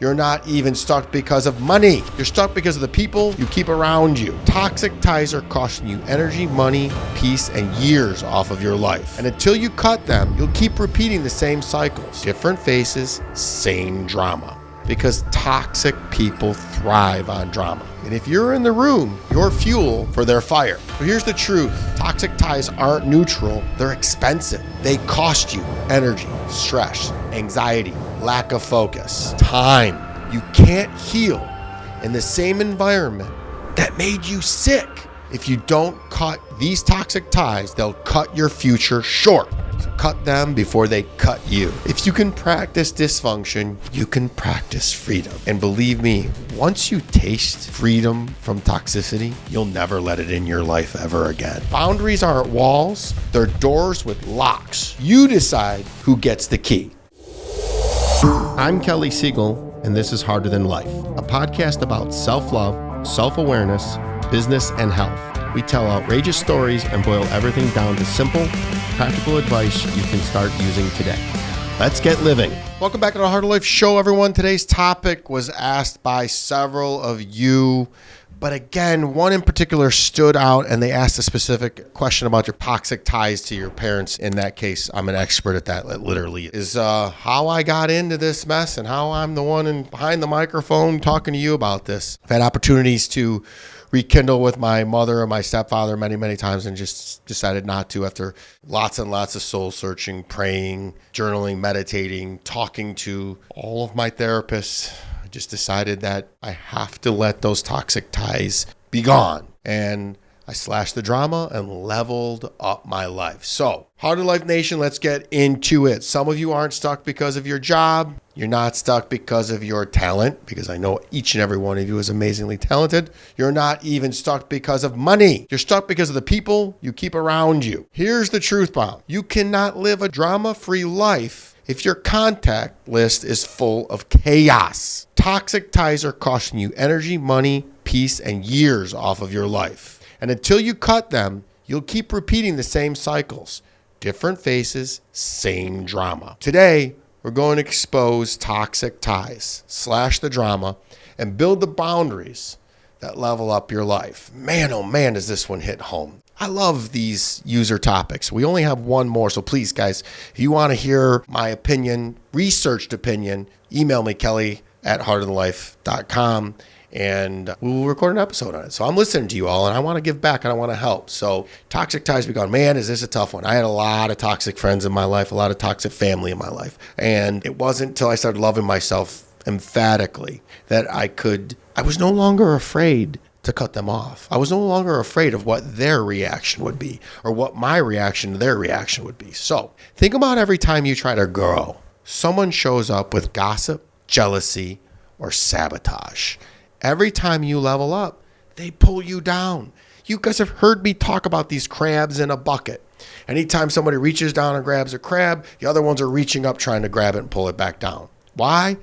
You're not even stuck because of money. You're stuck because of the people you keep around you. Toxic ties are costing you energy, money, peace, and years off of your life. And until you cut them, you'll keep repeating the same cycles. Different faces, same drama. Because toxic people thrive on drama. And if you're in the room, you're fuel for their fire. But here's the truth. Toxic ties aren't neutral. They're expensive. They cost you energy, stress, anxiety, lack of focus, time. You can't heal in the same environment that made you sick. If you don't cut these toxic ties, they'll cut your future short. So cut them before they cut you. If you can practice dysfunction, you can practice freedom. And believe me, once you taste freedom from toxicity, you'll never let it in your life ever again. Boundaries aren't walls, they're doors with locks. You decide who gets the key. I'm Kelly Siegel, and this is Harder Than Life, a podcast about self-love, self-awareness, business, and health. We tell outrageous stories and boil everything down to simple, practical advice you can start using today. Let's get living. Welcome back to the Harder Life Show, everyone. Today's topic was asked by several of you, but again, one in particular stood out, and they asked a specific question about your toxic ties to your parents. In that case, I'm an expert at that. It literally is how I got into this mess and how I'm the one behind the microphone talking to you about this. I've had opportunities to rekindle with my mother and my stepfather many, many times and just decided not to after lots and lots of soul searching, praying, journaling, meditating, talking to all of my therapists. I just decided that I have to let those toxic ties be gone. And I slashed the drama and leveled up my life. So, Harder Life Nation, let's get into it. Some of you aren't stuck because of your job. You're not stuck because of your talent, because I know each and every one of you is amazingly talented. You're not even stuck because of money. You're stuck because of the people you keep around you. Here's the truth bomb. You cannot live a drama-free life if your contact list is full of chaos. Toxic ties are costing you energy, money, peace, and years off of your life. And until you cut them, you'll keep repeating the same cycles. Different faces, same drama. Today, we're going to expose toxic ties, slash the drama, and build the boundaries that level up your life. Man, oh man, does this one hit home. I love these user topics. We only have one more, so please, guys, if you want to hear my opinion, researched opinion, email me, kelly@harderthanlife.com. And we'll record an episode on it. So I'm listening to you all, and I want to give back, and I want to help. So toxic ties be gone. Man, is this a tough one. I had a lot of toxic friends in my life, a lot of toxic family in my life. And it wasn't until I started loving myself emphatically that I was no longer afraid to cut them off. I was no longer afraid of what their reaction would be or what my reaction to their reaction would be. So think about every time you try to grow, someone shows up with gossip, jealousy, or sabotage. Every time you level up, they pull you down. You guys have heard me talk about these crabs in a bucket. Anytime somebody reaches down and grabs a crab, the other ones are reaching up trying to grab it and pull it back down. Why?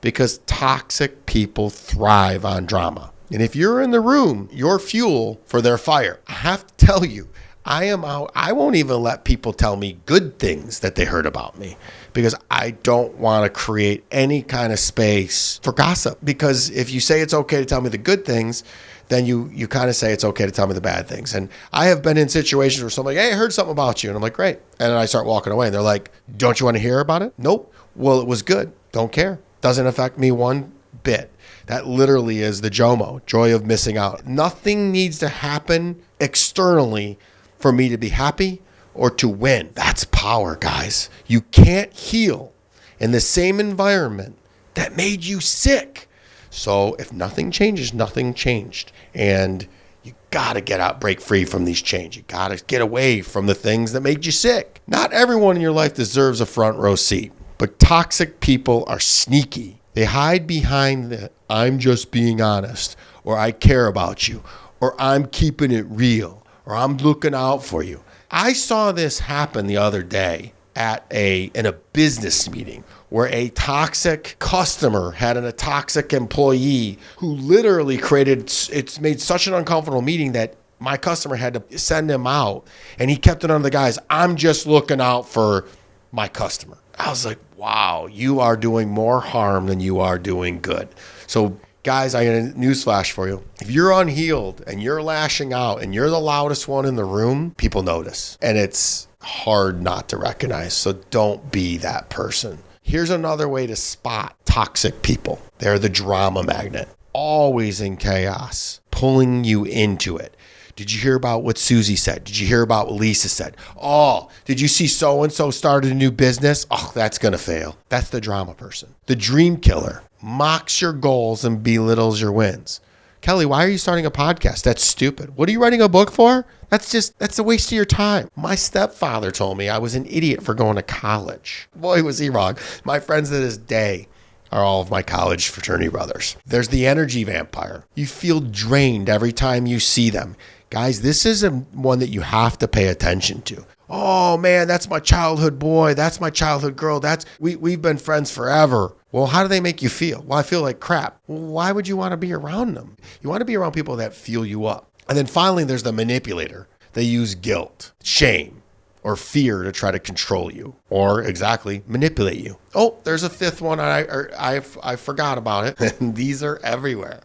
Because toxic people thrive on drama. And if you're in the room, you're fuel for their fire. I have to tell you, I am out. I won't even let people tell me good things that they heard about me because I don't want to create any kind of space for gossip. Because if you say it's okay to tell me the good things, then you kind of say it's okay to tell me the bad things. And I have been in situations where somebody, hey, I heard something about you. And I'm like, great. And then I start walking away and they're like, don't you want to hear about it? Nope. Well, it was good. Don't care. Doesn't affect me one bit. That literally is the JOMO, joy of missing out. Nothing needs to happen externally for me to be happy or to win. That's power, guys. You can't heal in the same environment that made you sick. So if nothing changes, nothing changed. And you got to break free from these chains. You got to get away from the things that made you sick. Not everyone in your life deserves a front row seat, but toxic people are sneaky. They hide behind the I'm just being honest, or I care about you, or I'm keeping it real, or I'm looking out for you. I saw this happen the other day in a business meeting where a toxic customer had a toxic employee who literally it's made such an uncomfortable meeting that my customer had to send him out, and he kept it on the guys. I'm just looking out for my customer. I was like, wow, you are doing more harm than you are doing good. So guys, I got a newsflash for you. If you're unhealed and you're lashing out and you're the loudest one in the room, people notice. And it's hard not to recognize. So don't be that person. Here's another way to spot toxic people. They're the drama magnet, always in chaos, pulling you into it. Did you hear about what Susie said? Did you hear about what Lisa said? Oh, did you see so-and-so started a new business? Oh, that's going to fail. That's the drama person. The dream killer mocks your goals and belittles your wins. Kelly, why are you starting a podcast? That's stupid. What are you writing a book for? That's a waste of your time. My stepfather told me I was an idiot for going to college. Boy, was he wrong. My friends to this day are all of my college fraternity brothers. There's the energy vampire. You feel drained every time you see them. Guys, this is one that you have to pay attention to. Oh man, that's my childhood boy. That's my childhood girl. We've been friends forever. Well, how do they make you feel? Well, I feel like crap. Well, why would you want to be around them? You want to be around people that fuel you up. And then finally, there's the manipulator. They use guilt, shame, or fear to try to control you, or exactly manipulate you. Oh, there's a fifth one. I forgot about it. And these are everywhere.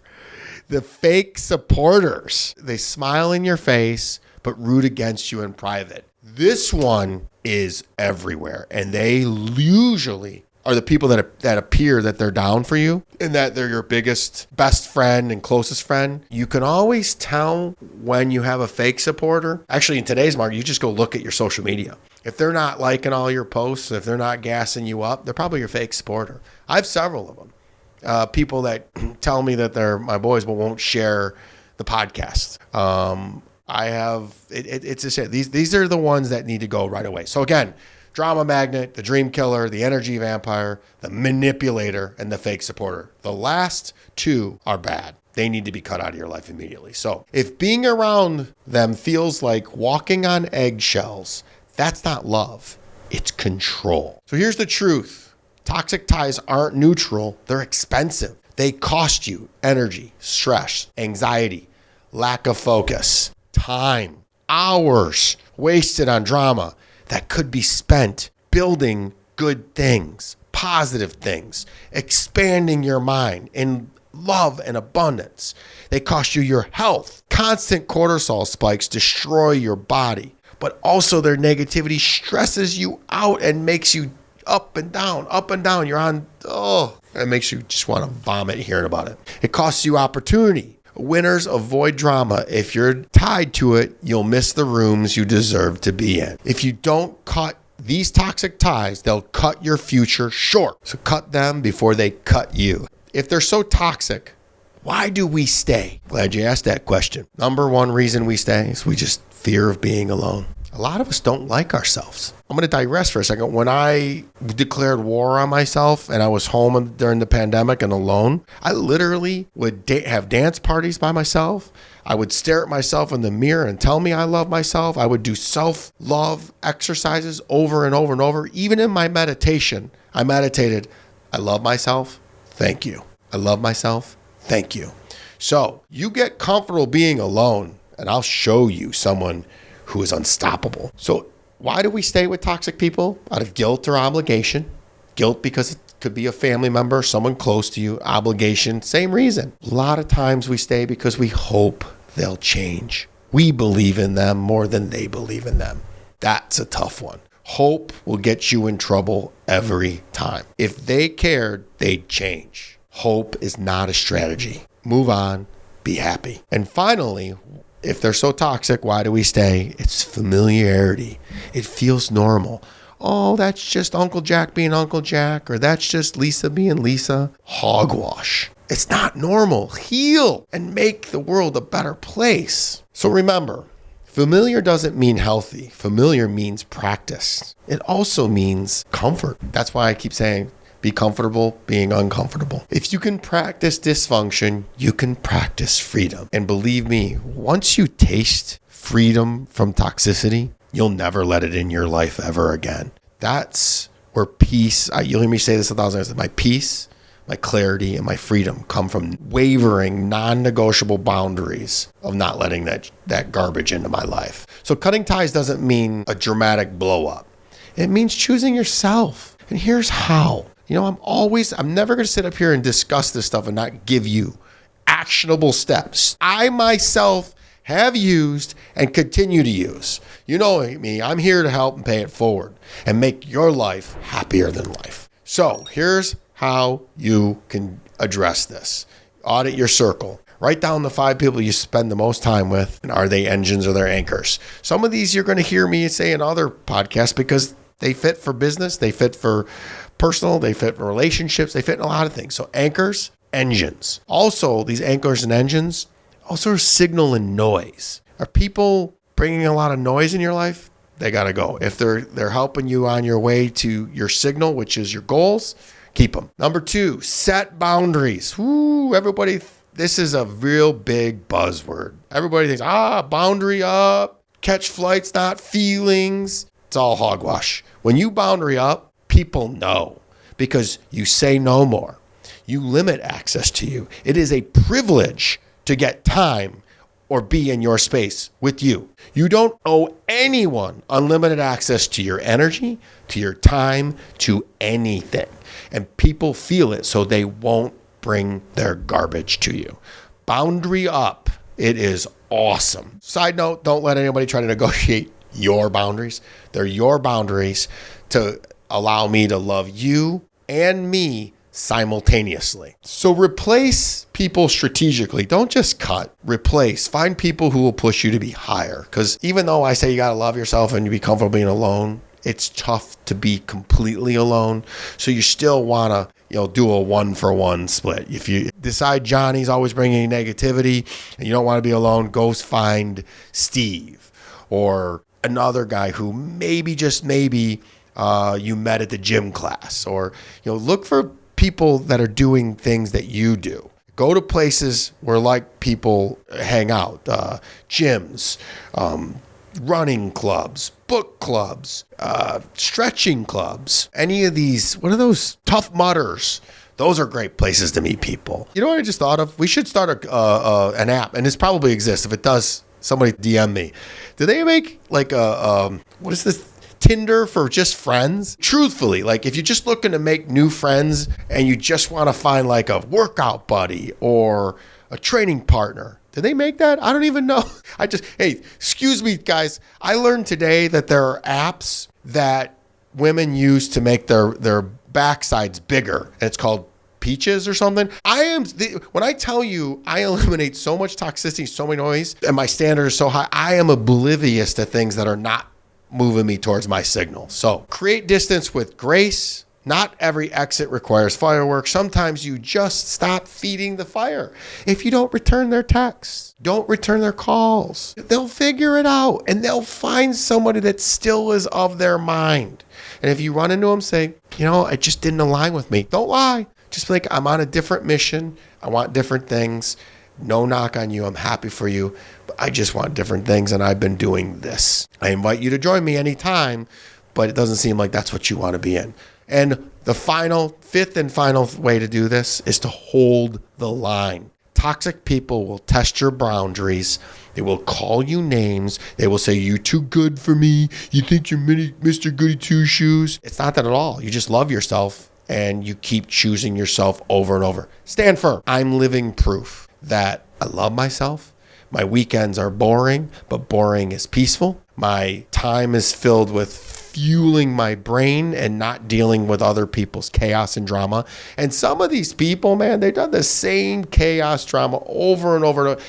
The fake supporters. They smile in your face, but root against you in private. This one is everywhere. And they usually are the people that appear that they're down for you and that they're your biggest, best friend and closest friend. You can always tell when you have a fake supporter. Actually, in today's market, you just go look at your social media. If they're not liking all your posts, if they're not gassing you up, they're probably your fake supporter. I have several of them. People that tell me that they're my boys but won't share the podcast. It's just these are the ones that need to go right away. So again, drama magnet, the dream killer, the energy vampire, the manipulator, and the fake supporter. The last two are bad. They need to be cut out of your life immediately. So if being around them feels like walking on eggshells, that's not love. It's control. So here's the truth. Toxic ties aren't neutral. They're expensive. They cost you energy, stress, anxiety, lack of focus, time, hours wasted on drama that could be spent building good things, positive things, expanding your mind in love and abundance. They cost you your health. Constant cortisol spikes destroy your body, but also their negativity stresses you out and makes you up and down, up and down. You're on, it makes you just want to vomit hearing about it. It costs you opportunity. Winners avoid drama. If you're tied to it, you'll miss the rooms you deserve to be in. If you don't cut these toxic ties, they'll cut your future short. So cut them before they cut you. If they're so toxic, why do we stay? Glad you asked that question. Number one reason we stay is we just fear of being alone. A lot of us don't like ourselves. I'm going to digress for a second. When I declared war on myself and I was home during the pandemic and alone, I literally would have dance parties by myself. I would stare at myself in the mirror and tell me I love myself. I would do self-love exercises over and over and over. Even in my meditation, I meditated. I love myself. Thank you. I love myself. Thank you. So you get comfortable being alone and I'll show you someone who is unstoppable. So why do we stay with toxic people? Out of guilt or obligation. Guilt because it could be a family member, someone close to you. Obligation, same reason. A lot of times we stay because we hope they'll change. We believe in them more than they believe in them. That's a tough one. Hope will get you in trouble every time. If they cared, they'd change. Hope is not a strategy. Move on, be happy. And finally, if they're so toxic, why do we stay? It's familiarity. It feels normal. Oh, that's just Uncle Jack being Uncle Jack, or that's just Lisa being Lisa. Hogwash. It's not normal. Heal and make the world a better place. So remember, familiar doesn't mean healthy. Familiar means practice. It also means comfort. That's why I keep saying, be comfortable being uncomfortable. If you can practice dysfunction, you can practice freedom. And believe me, once you taste freedom from toxicity, you'll never let it in your life ever again. That's where peace, you'll hear me say this 1,000 times, my peace, my clarity, and my freedom come from wavering, non-negotiable boundaries of not letting that garbage into my life. So cutting ties doesn't mean a dramatic blow up. It means choosing yourself. And here's how. I'm never going to sit up here and discuss this stuff and not give you actionable steps I myself have used and continue to use. You know me, I'm here to help and pay it forward and make your life happier than life. So here's how you can address this. Audit your circle. Write down the 5 people you spend the most time with, and are they engines or they're anchors? Some of these you're going to hear me say in other podcasts because they fit for business, they fit for personal, they fit for relationships, they fit in a lot of things. So anchors, engines. Also, these anchors and engines also are signal and noise. Are people bringing a lot of noise in your life? They got to go. If they're helping you on your way to your signal, which is your goals, keep them. Number 2, set boundaries. Everybody, this is a real big buzzword. Everybody thinks, boundary up, catch flights, not feelings. It's all hogwash. When you boundary up, people know because you say no more. You limit access to you. It is a privilege to get time or be in your space with you. You don't owe anyone unlimited access to your energy, to your time, to anything. And people feel it, so they won't bring their garbage to you. Boundary up. It is awesome. Side note, don't let anybody try to negotiate your boundaries. They're your boundaries to allow me to love you and me simultaneously. So replace people strategically. Don't just cut. Replace. Find people who will push you to be higher. Because even though I say you got to love yourself and you be comfortable being alone, it's tough to be completely alone. So you still want to, do a 1-for-1 split. If you decide Johnny's always bringing negativity and you don't want to be alone, go find Steve or another guy who maybe, just maybe, you met at the gym class, or look for people that are doing things that you do. Go to places where like people hang out, gyms, running clubs, book clubs, stretching clubs, any of these. What are those? Tough Mudders. Those are great places to meet people. You know what I just thought of? We should start an app, and this probably exists. If it does, somebody DM me. Do they make like what is this? Tinder for just friends? Truthfully, like if you're just looking to make new friends and you just want to find like a workout buddy or a training partner, do they make that? I don't even know. Hey, excuse me, guys. I learned today that there are apps that women use to make their backsides bigger. And it's called Peaches or something. When I tell you I eliminate so much toxicity, so much noise, and my standard is so high, I am oblivious to things that are not moving me towards my signal. So create distance with grace. Not every exit requires fireworks. Sometimes you just stop feeding the fire. If you don't return their texts, don't return their calls, they'll figure it out and they'll find somebody that still is of their mind. And if you run into them, say, it just didn't align with me. Don't lie. Just be like, I'm on a different mission. I want different things. No knock on you. I'm happy for you. But I just want different things, and I've been doing this. I invite you to join me anytime, but it doesn't seem like that's what you want to be in. And the fifth and final way to do this is to hold the line. Toxic people will test your boundaries. They will call you names. They will say, you're too good for me. You think you're Mr. Goody Two-Shoes. It's not that at all. You just love yourself, and you keep choosing yourself over and over. Stand firm. I'm living proof that I love myself. My weekends are boring, but boring is peaceful. My time is filled with fueling my brain and not dealing with other people's chaos and drama. And some of these people, man, they've done the same chaos drama over and over and over.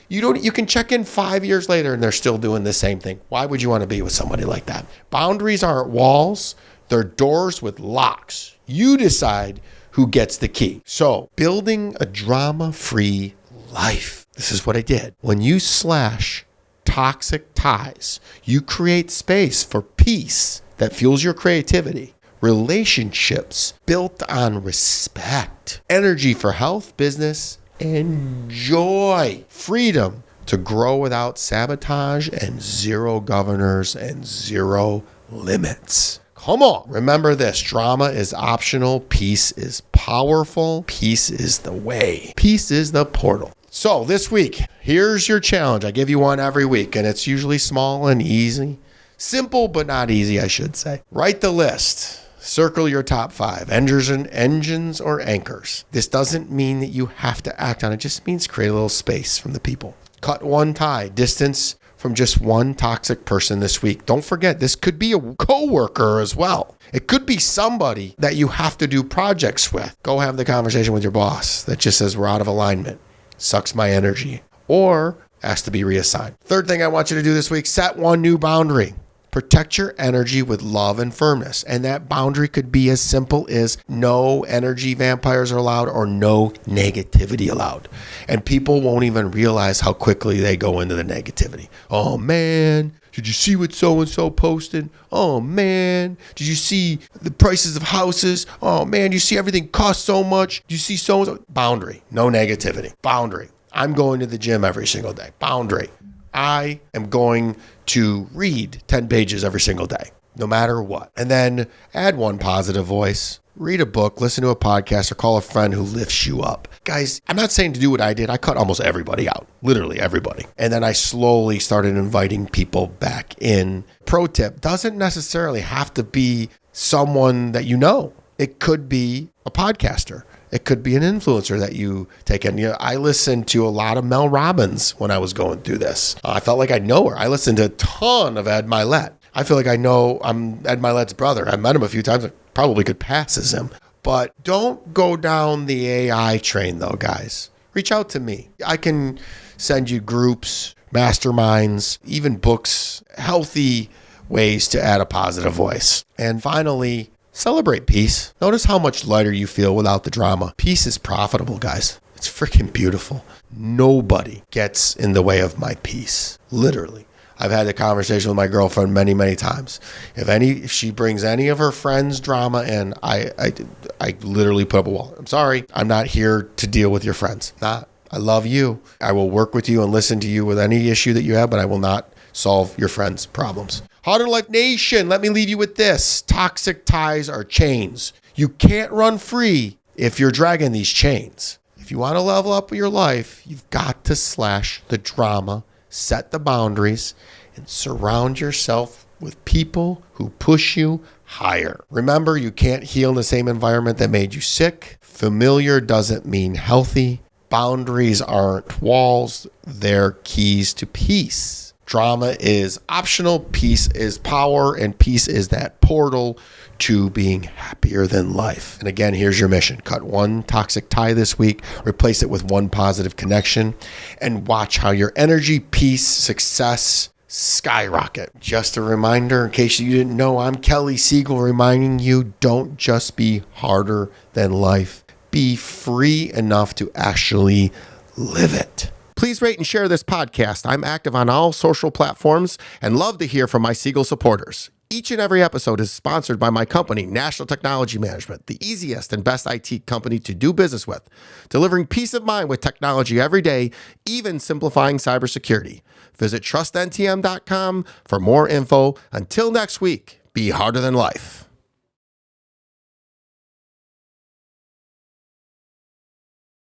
You can check in 5 years later and they're still doing the same thing. Why would you want to be with somebody like that? Boundaries aren't walls. They're doors with locks. You decide who gets the key. So building a drama-free life. This is what I did. When you slash toxic ties, you create space for peace that fuels your creativity, relationships built on respect, energy for health, business, and joy, freedom to grow without sabotage, and zero governors and zero limits. Come on. Remember this. Drama is optional. Peace is powerful. Peace is the way. Peace is the portal. So this week, here's your challenge. I give you one every week, and it's usually small and easy. Simple, but not easy, I should say. Write the list. Circle your top 5, engines or anchors. This doesn't mean that you have to act on it. It just means create a little space from the people. Cut one tie, distance from just one toxic person this week. Don't forget, this could be a coworker as well. It could be somebody that you have to do projects with. Go have the conversation with your boss that just says we're out of alignment, sucks my energy, or ask to be reassigned. Third thing I want you to do this week, set one new boundary. Protect your energy with love and firmness. And that boundary could be as simple as no energy vampires are allowed or no negativity allowed. And people won't even realize how quickly they go into the negativity. Oh man, did you see what so-and-so posted? Oh man, did you see the prices of houses? Oh man, you see everything costs so much? Do you see so-and-so? Boundary, no negativity. Boundary. I'm going to the gym every single day. Boundary. I am going to read 10 pages every single day, no matter what. And then add one positive voice. Read a book, listen to a podcast, or call a friend who lifts you up. Guys, I'm not saying to do what I did. I cut almost everybody out, literally everybody. And then I slowly started inviting people back in. Pro tip, doesn't necessarily have to be someone that you know. It could be a podcaster. It could be an influencer that you take in. I listened to a lot of Mel Robbins when I was going through this. I felt like I know her. I listened to a ton of Ed Milet. I feel like I'm Ed Milet's brother. I met him a few times. I probably could pass as him. But don't go down the AI train though, guys. Reach out to me. I can send you groups, masterminds, even books, healthy ways to add a positive voice. And finally, celebrate peace. Notice how much lighter you feel without the drama. Peace is profitable, guys. It's freaking beautiful. Nobody gets in the way of my peace. Literally. I've had the conversation with my girlfriend many, many times. If she brings any of her friends' drama in, I literally put up a wall. I'm sorry. I'm not here to deal with your friends. Not. I love you. I will work with you and listen to you with any issue that you have, but I will not solve your friends' problems. Harder Life Nation, let me leave you with this. Toxic ties are chains. You can't run free if you're dragging these chains. If you want to level up your life, you've got to slash the drama, set the boundaries, and surround yourself with people who push you higher. Remember, you can't heal in the same environment that made you sick. Familiar doesn't mean healthy. Boundaries aren't walls, they're keys to peace. Drama is optional, peace is power, and peace is that portal to being happier than life. And again, here's your mission. Cut one toxic tie this week, replace it with one positive connection, and watch how your energy, peace, success skyrocket. Just a reminder, in case you didn't know, I'm Kelly Siegel reminding you, don't just be harder than life. Be free enough to actually live it. Please rate and share this podcast. I'm active on all social platforms and love to hear from my Siegel supporters. Each and every episode is sponsored by my company, National Technology Management, the easiest and best IT company to do business with, delivering peace of mind with technology every day, even simplifying cybersecurity. Visit trustntm.com for more info. Until next week, be harder than life.